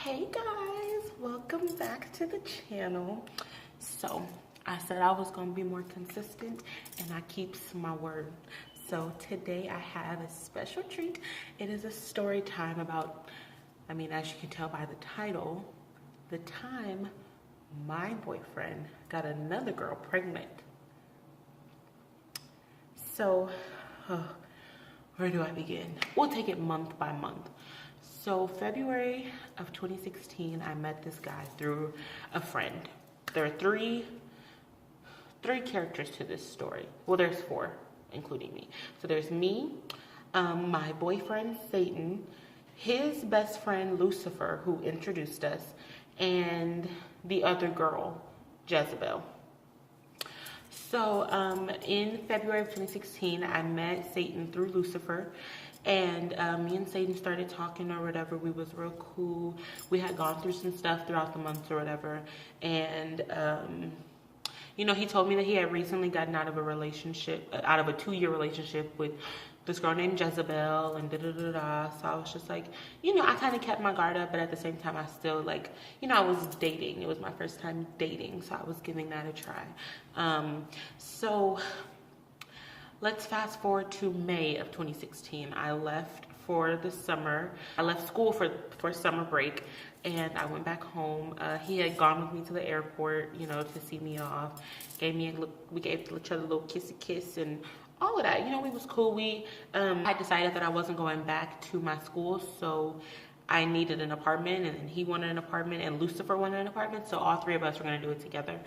Hey guys, welcome back to the channel. So I said I was gonna be more consistent and I keeps my word. So today I have a special treat. It is a story time about, as you can tell by the title, the time my boyfriend got another girl pregnant. So where do I begin? We'll take it month by month. So February of 2016, I met this guy through a friend. There are three characters to this story. Well, there's four, including me. So there's me, my boyfriend, Satan, his best friend, Lucifer, who introduced us, and the other girl, Jezebel. So in February of 2016, I met Satan through Lucifer. And me and Satan started talking or whatever. We was real cool. We had gone through some stuff throughout the months or whatever. And, he told me that he had recently gotten out of a 2-year relationship with this girl named Jezebel and da-da-da-da. So I was just like, I kind of kept my guard up. But at the same time, I still I was dating. It was my first time dating. So I was giving that a try. So let's fast forward to May of 2016. I left for the summer. I left school for summer break, and I went back home. He had gone with me to the airport, to see me off. We gave each other a little kissy kiss and all of that. We was cool. I decided that I wasn't going back to my school, so I needed an apartment, and then he wanted an apartment, and Lucifer wanted an apartment, so all three of us were going to do it together.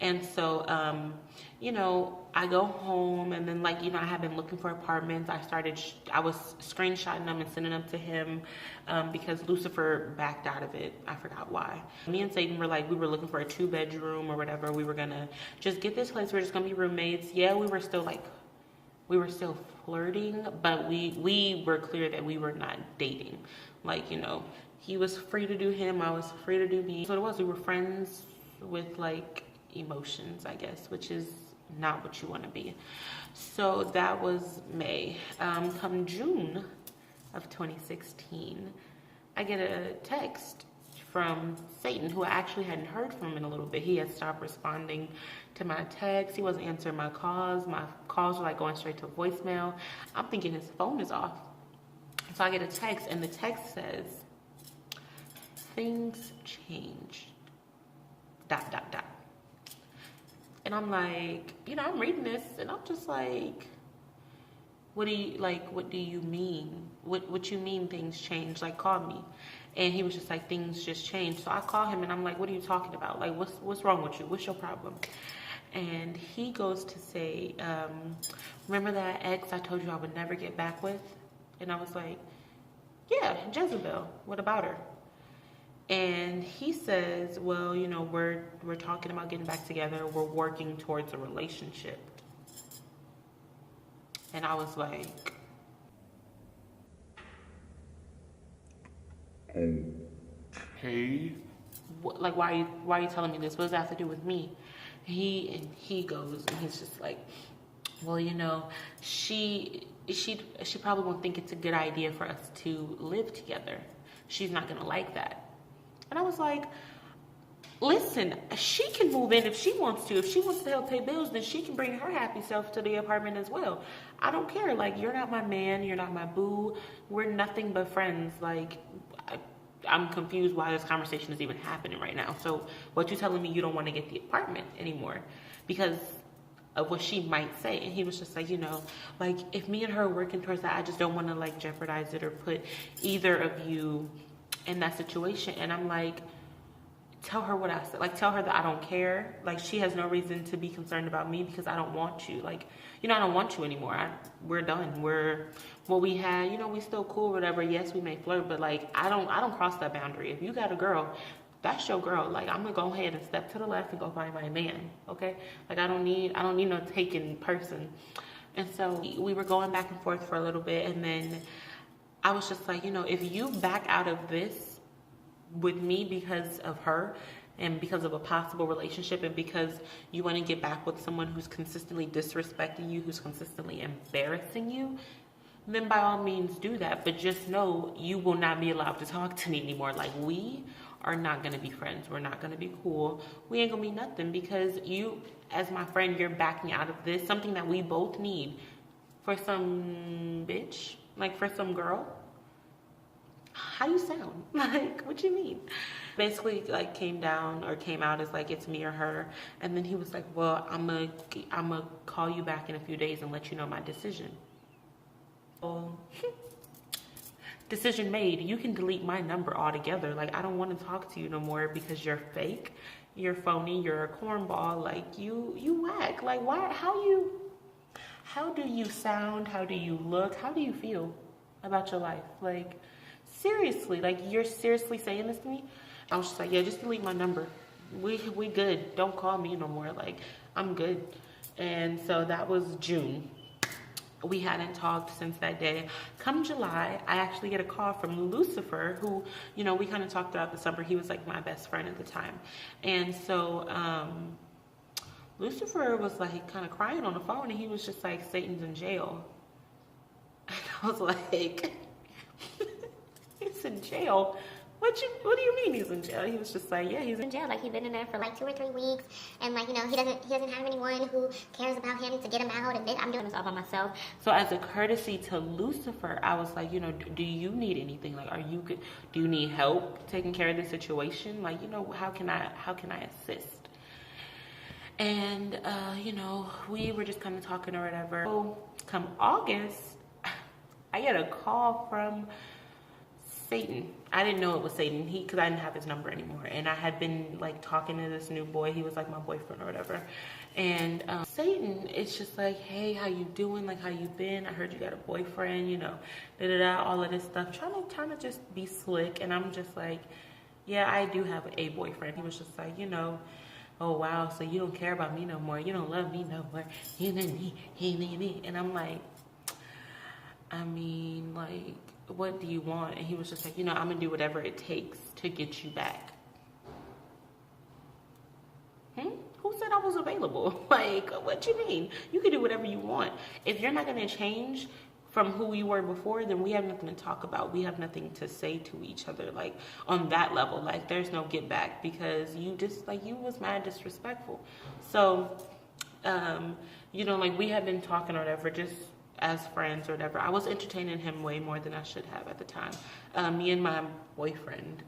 And so, I go home, and then, I have been looking for apartments. I was screenshotting them and sending them to him because Lucifer backed out of it. I forgot why. Me and Satan were we were looking for a 2-bedroom or whatever. We were going to just get this place. We're just going to be roommates. Yeah, we were still flirting, but we were clear that we were not dating. He was free to do him, I was free to do me. So it was, we were friends with emotions, I guess, which is not what you want to be. So that was May. Come June of 2016, I get a text from Satan, who I actually hadn't heard from in a little bit. He had stopped responding to my texts. He wasn't answering my calls. My calls were going straight to voicemail. I'm thinking his phone is off. So I get a text, and the text says, "Things changed, ... And I'm I'm reading this, and I'm just like, what do you mean? What you mean things changed? Call me. And he was just like, things just changed. So I call him, and I'm like, what are you talking about? What's wrong with you? What's your problem? And he goes to say, remember that ex I told you I would never get back with? And I was like, yeah, Jezebel, what about her? And he says, well, we're talking about getting back together. We're working towards a relationship. And I was like, hey, why are you telling me this? What does that have to do with me? He goes, and he's just like, well, she probably won't think it's a good idea for us to live together. She's not gonna like that. And I was like, listen, she can move in if she wants to. If she wants to help pay bills, then she can bring her happy self to the apartment as well. I don't care. You're not my man. You're not my boo. We're nothing but friends. I'm confused why this conversation is even happening right now. So what you telling me you don't want to get the apartment anymore because of what she might say? And he was just like, if me and her are working towards that, I just don't want to jeopardize it or put either of you in that situation. And I'm like, tell her what I said. Tell her that I don't care. She has no reason to be concerned about me because I don't want you. I don't want you anymore. We're done. We're what we had. We still cool, whatever. Yes, we may flirt, but I don't cross that boundary. If you got a girl, that's your girl. I'm gonna go ahead and step to the left and go find my man. Okay. I don't need no taken person. And so we were going back and forth for a little bit, and then I was just like, if you back out of this with me because of her and because of a possible relationship and because you want to get back with someone who's consistently disrespecting you, who's consistently embarrassing you, then by all means do that. But just know you will not be allowed to talk to me anymore. Like, we are not going to be friends. We're not going to be cool. We ain't going to be nothing because you, as my friend, you're backing out of this. Something that we both need for some bitch, like for some girl. How you sound? Like, what you mean? Basically, like, came out as like, it's me or her. And then he was like, well, I'm gonna call you back in a few days and let you know my decision. Well, decision made. You can delete my number altogether. Like, I don't want to talk to you no more because you're fake, you're phony, you're a cornball. Like, you whack. Like, why? How do you sound? How do you look? How do you feel about your life? Like, seriously, like, you're seriously saying this to me? I was just like, yeah, just delete my number. We good. Don't call me no more. Like, I'm good. And so that was June. We hadn't talked since that day. Come July, I actually get a call from Lucifer, who, you know, we kind of talked throughout the summer. He was like my best friend at the time. And so Lucifer was like kind of crying on the phone, and he was just like, Satan's in jail. And I was like, he's in jail? What do you mean he's in jail? He was just like, yeah, he's in jail. Like, he's been in there for like 2 or 3 weeks, and like, you know, he doesn't have anyone who cares about him to get him out, and then I'm doing this all by myself. So as a courtesy to Lucifer, I was like, you know, do you need anything? Like, are you good? Do you need help taking care of the situation? Like, you know, how can I assist? And you know, we were just kind of talking or whatever. So come August, I get a call from Satan. I didn't know it was Satan, because I didn't have his number anymore, and I had been like talking to this new boy. He was like my boyfriend or whatever. And Satan, it's just like, hey, how you doing? Like, how you been? I heard you got a boyfriend, you know, all of this stuff, trying to just be slick. And I'm just like, yeah, I do have a boyfriend. He was just like, you know, oh wow, so you don't care about me no more, you don't love me no more, and I'm like, I mean, like, what do you want? And he was just like, you know, I'm gonna do whatever it takes to get you back. Who said I was available? Like, what you mean? You can do whatever you want. If you're not gonna change from who you were before, then we have nothing to talk about. We have nothing to say to each other, like, on that level. Like, there's no get back, because you just, like, you was mad disrespectful. So, you know, like, we had been talking or whatever, just as friends or whatever. I was entertaining him way more than I should have at the time. Me and my boyfriend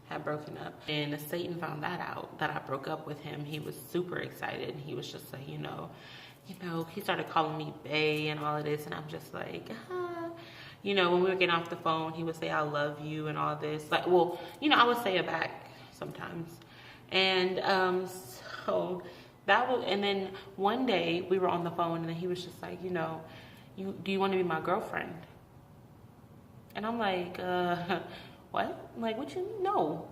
had broken up, and Satan found that out, that I broke up with him. He was super excited. He was just like, you know, he started calling me bae and all of this, and I'm just like, you know, when we were getting off the phone, he would say, I love you and all this. Like, well, you know, I would say it back sometimes. And so that was, and then one day we were on the phone, and then he was just like, you know, do you want to be my girlfriend? And I'm like, what? Like, what you mean? No,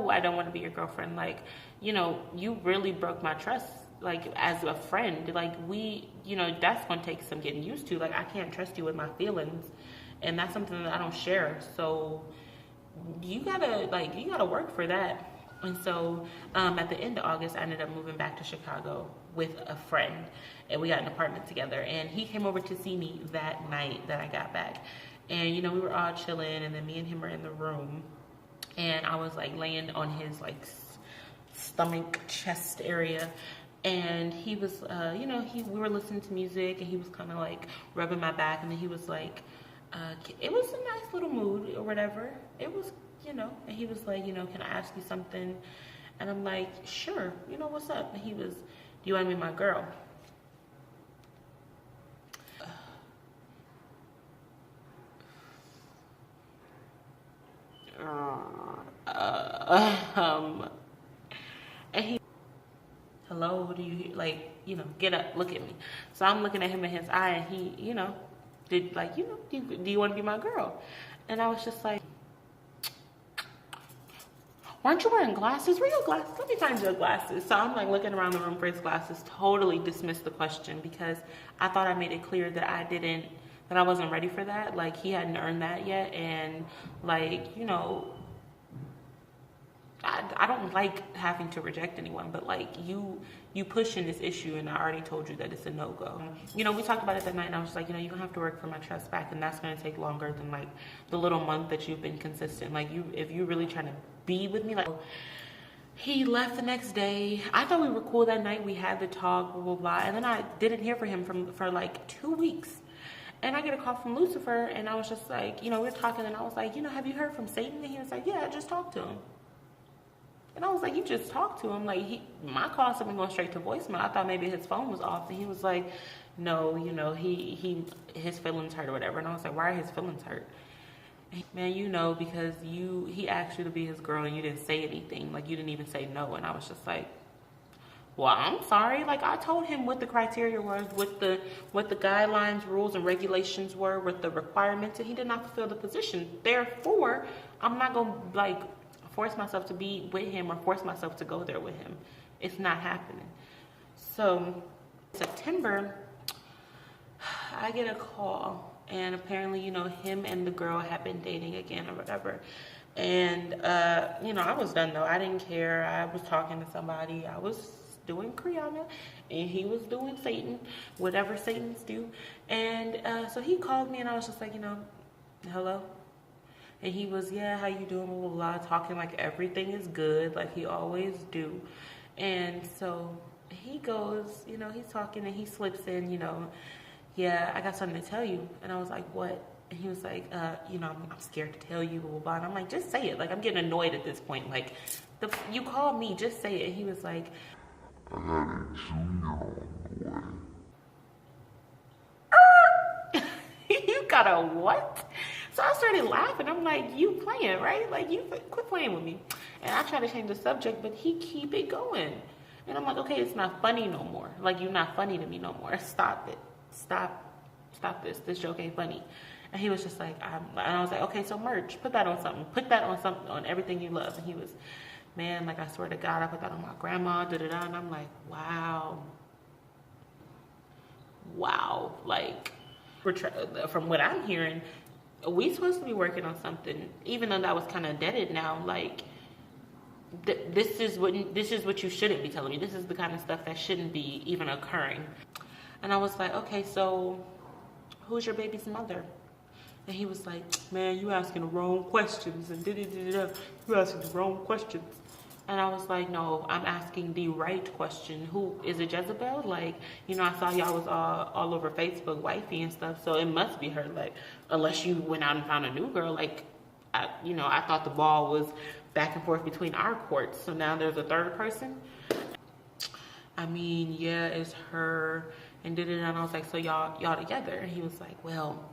I don't want to be your girlfriend. Like, you know, you really broke my trust, like, as a friend. Like, you know, that's going to take some getting used to. Like, I can't trust you with my feelings, and that's something that I don't share. So you gotta work for that. And so at the end of August, I ended up moving back to Chicago with a friend, and we got an apartment together. And he came over to see me that night that I got back. And, you know, we were all chilling, and then me and him were in the room, and I was like laying on his like stomach, chest area. And he was, you know, we were listening to music, and he was kind of like rubbing my back, and then he was like, it was a nice little mood or whatever. It was, you know, and he was like, you know, can I ask you something? And I'm like, sure, you know, what's up? And he was, do you want to be my girl? And he, hello, do you, like, you know, get up, look at me. So I'm looking at him in his eye, and he, you know, did, like, you know, do you want to be my girl? And I was just like, weren't you wearing glasses? Where your glasses? Let me find your glasses. So I'm like looking around the room for his glasses, totally dismissed the question, because I thought I made it clear that I wasn't ready for that. Like, he hadn't earned that yet. And, like, you know, I don't like having to reject anyone, but like you pushing this issue, and I already told you that it's a no-go. You know, we talked about it that night, and I was like, you know, you're gonna have to work for my trust back, and that's gonna take longer than like the little month that you've been consistent. Like if you're really trying to be with me, like. He left the next day. I thought we were cool that night. We had the talk, blah, blah, blah. And then I didn't hear from him for like 2 weeks. And I get a call from Lucifer, and I was just like, you know, we're talking, and I was like, you know, have you heard from Satan? And he was like, yeah, I just talked to him. And I was like, you just talked to him? Like, my calls have been going straight to voicemail. I thought maybe his phone was off. And he was like, no, you know, his feelings hurt or whatever. And I was like, why are his feelings hurt? Man, you know, because he asked you to be his girl and you didn't say anything. Like, you didn't even say no. And I was just like, well, I'm sorry. Like, I told him what the criteria was, what the guidelines, rules, and regulations were, what the requirements, and he did not fulfill the position. Therefore, I'm not going to, like, force myself to be with him or force myself to go there with him. It's not happening. So, September, I get a call. And apparently, you know, him and the girl have been dating again or whatever. And, you know, I was done, though. I didn't care. I was talking to somebody. I was doing Rihanna, and he was doing Satan, whatever Satans do. And so he called me, and I was just like, you know, hello? And he was, yeah, how you doing, blah, blah, blah, talking like everything is good, like he always do. And so he goes, you know, he's talking, and he slips in, you know, yeah, I got something to tell you. And I was like, what? And he was like, you know, I'm scared to tell you, blah, blah, blah. And I'm like, just say it. Like, I'm getting annoyed at this point. Like, you called me, just say it. And he was like, I got a junior on the way. You got a what? So I started laughing. I'm like, you playing, right? Like, you quit playing with me. And I tried to change the subject, but he keep it going. And I'm like, okay, it's not funny no more. Like, you're not funny to me no more. Stop it. Stop this. This joke ain't funny. And he was just like, and I was like, okay, so merch, put that on something. Put that on something, on everything you love. And he was, man, like, I swear to God, I put that on my grandma, da-da-da. And I'm like, wow. Like, from what I'm hearing, we supposed to be working on something, even though that was kind of deaded now. Like, this is what you shouldn't be telling me. This is the kind of stuff that shouldn't be even occurring. And I was like, okay, so who's your baby's mother? And he was like, man, you asking the wrong questions, and da-da-da-da. You asking the wrong questions. And I was like, no, I'm asking the right question. Who is it? Jezebel? Like, you know, I saw y'all was all over Facebook, wifey and stuff, so it must be her. Like, unless you went out and found a new girl. Like, I thought the ball was back and forth between our courts. So now there's a third person. I mean, yeah, it's her. And I was like, so y'all together? And he was like, well,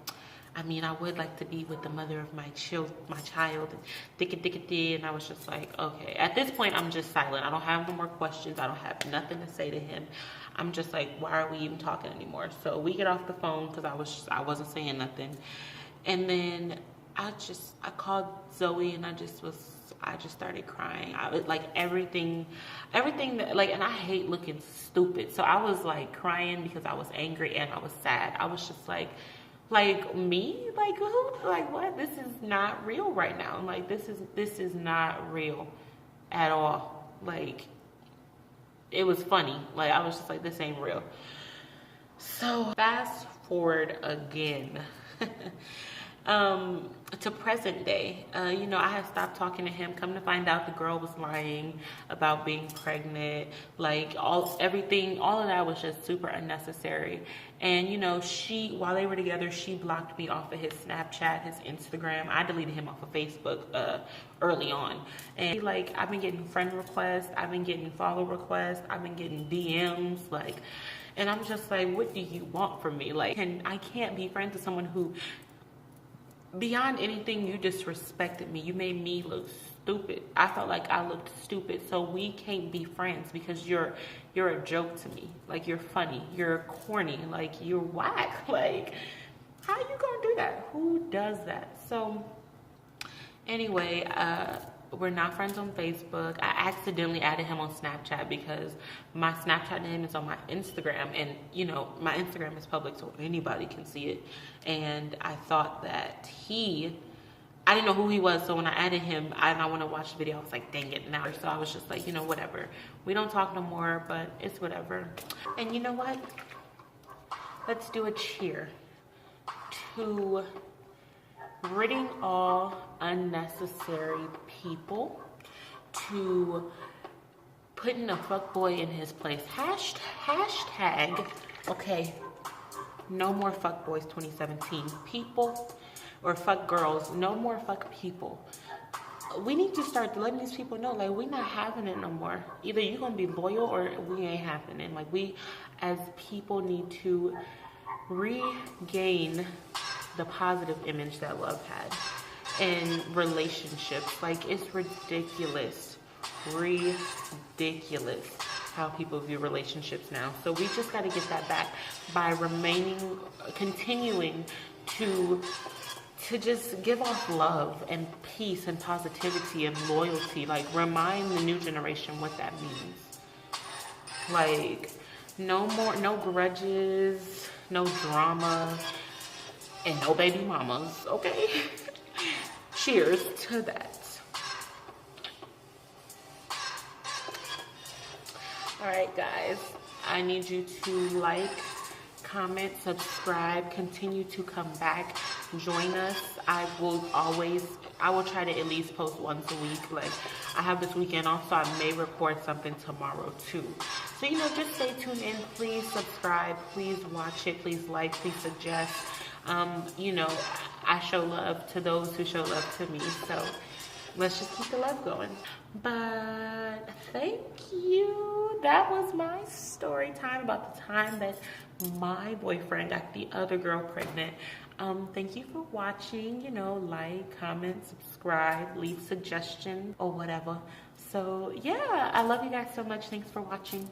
I mean, I would like to be with the mother of my child, and dicka. And I was just like, okay. At this point, I'm just silent. I don't have no more questions. I don't have nothing to say to him. I'm just like, why are we even talking anymore? So we get off the phone because I wasn't saying nothing. And then I called Zoe, and I just started crying. I was like, everything that, like, and I hate looking stupid. So I was like crying because I was angry and I was sad. I was just like me? Like, who? Like, what? This is not real right now. Like, this is not real at all. Like, it was funny. Like, I was just like, this ain't real. So fast forward again. To present day, you know, I had stopped talking to him. Come to find out, the girl was lying about being pregnant. Like, all of that was just super unnecessary. And, you know, while they were together, she blocked me off of his Snapchat, his Instagram. I deleted him off of Facebook early on. And like, I've been getting friend requests, I've been getting follow requests, I've been getting DMs, like, and I'm just like, what do you want from me? Like, and I can't be friends with someone who, beyond anything, you disrespected me. You made me look stupid. I felt like I looked stupid. So we can't be friends because you're a joke to me. Like, you're funny. You're corny. Like, you're whack. Like, how you gonna do that? Who does that? So anyway, we're not friends on Facebook. I accidentally added him on Snapchat because my Snapchat name is on my Instagram, and you know, my Instagram is public so anybody can see it. And I thought that he I didn't know who he was, so when I added him and I want to watch the video, I was like, dang it, now. So I was just like, you know, whatever. We don't talk no more, but it's whatever. And you know what? Let's do a cheer to ridding all unnecessary people, to putting a fuckboy in his place. Hashtag, okay, no more fuckboys 2017. People, or fuck girls, no more fuck people. We need to start letting these people know, like, we not having it no more. Either you gonna be loyal or we ain't happening. Like, we as people need to regain the positive image that love had in relationships. Like, it's ridiculous how people view relationships now. So we just got to get that back by continuing to just give off love and peace and positivity and loyalty. Like, remind the new generation what that means. Like, no grudges, no drama, and no baby mamas, okay? Cheers to that. All right, guys, I need you to like, comment, subscribe, continue to come back, join us. I will try to at least post once a week. Like, I have this weekend off, so I may record something tomorrow too. So, you know, just stay tuned in. Please subscribe, please watch it, please like, please suggest. You know, I show love to those who show love to me, so let's just keep the love going. But thank you. That was my story time about the time that my boyfriend got the other girl pregnant. Thank you for watching. You know, like, comment, subscribe, leave suggestion or whatever. So yeah, I love you guys so much. Thanks for watching.